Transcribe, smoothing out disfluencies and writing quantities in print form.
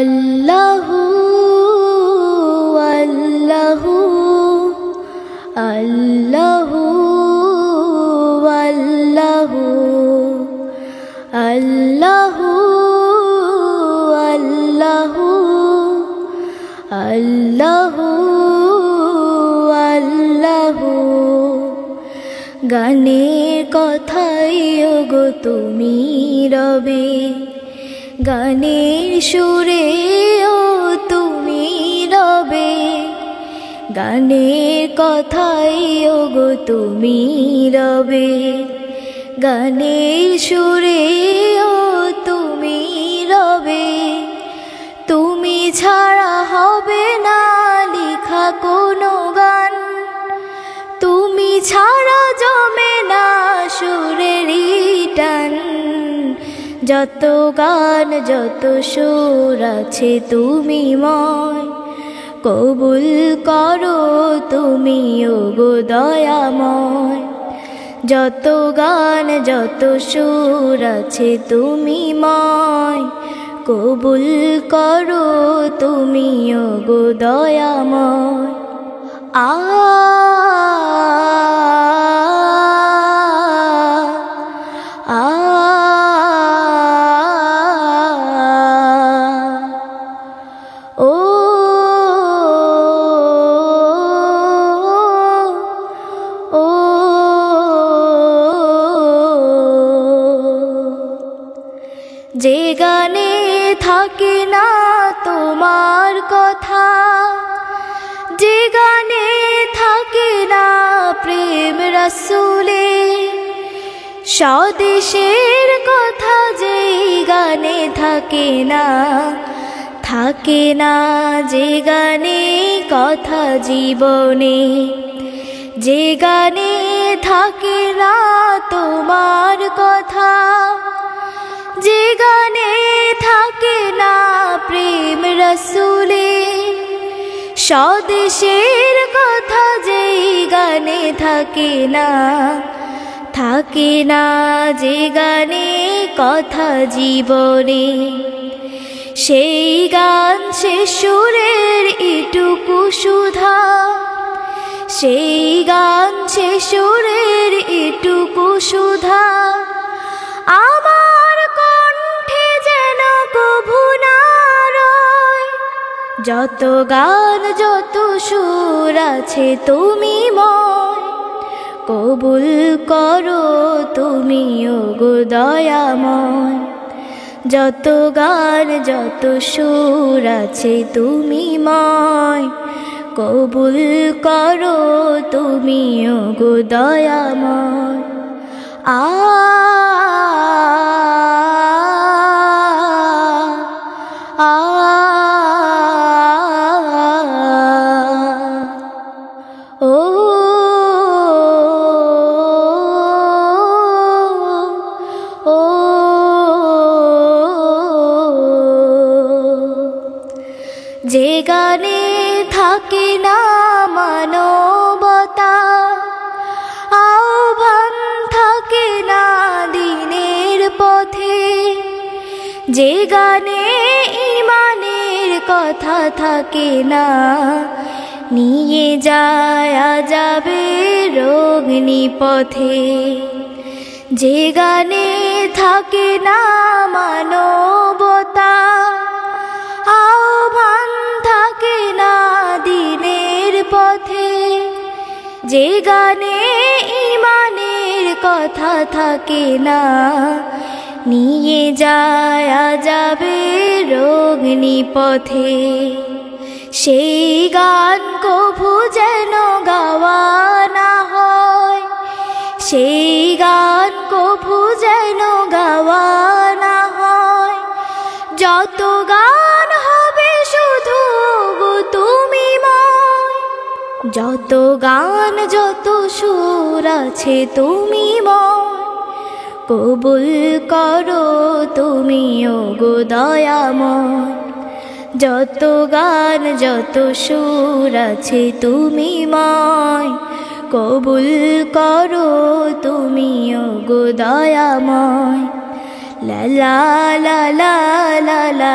আল্লাহু আল্লাহু আল্লাহু আল্লাহু আল্লাহু আল্লাহু আল্লাহু আল্লাহু। গানের কথাই ওগো তুমি রবে, গানের সুরে ও তুমি রবে, গানের কথাই ওগো তুমি রবে, গানের সুরে ও তুমি রবে। তুমি ছাড়া হবে না লেখা কোনো গান, তুমি ছাড়া জমে না সুরের টান। যত গান যত সুর আছে তুমি ময়, কবুল করো তুমি ওগো দয়াময়। যত গান যত সুর আছে তুমি ময়, কবুল করো তুমি ওগো দয়াময়। আ আ ও ও যে গানে থাকে না তোমার কথা, যে গানে থাকে না প্রেম রসুলে, স্বদেশের কথা যেই গানে থাকে না, থাকে না যে গানে কথা জীবনে, যে গানে থাকে না তোমার কথা, যে গানে থাকে না প্রেম রসুলে, স্বদেশের কথা যেই গানে থাকে না, থাকে না যে গানে কথা জীবনে। সেই গান সে সুরের এটুকু সুধা, সেই গান সে সুরের এটুকু সুধা, আমার কণ্ঠে যেন কভু না রয়। যত গান যত সুর আছে তুমি ময়, কবুল করো তুমি ওগো দয়াময়। যত গান যত সুর আছে তুমি ময়, কবুল করো তুমি ওগো দয়াময়। আ আ ও ও যে গানে থাকে না মানবতা, আহ্বান থাকে না দিনের পথে, যে গানে ইমানের কথা থাকে না, নিয়ে যায় যাবে রোগনি পথে, যে গানে থাকে না মানবতা, আহ্বান থাকে না দিনের পথে, যে গানে ইমানের কথা থাকে না, নিয়ে যায় যাবে রোগনি পথে। সেই গান কভু যেন গাওয়া না হয়, সেই গান কভু যেন গাওয়া না হয়। যত গান হবে শুধু গো তুমি ময়, যত গান যত সুর আছে তুমি ময়, কবুল করো তুমি ওগো দয়াময়। যত গান যত সুর আছে তুমি ময়, কবুল করো তুমি ওগো দয়াময়। লা লা লা লা লা লা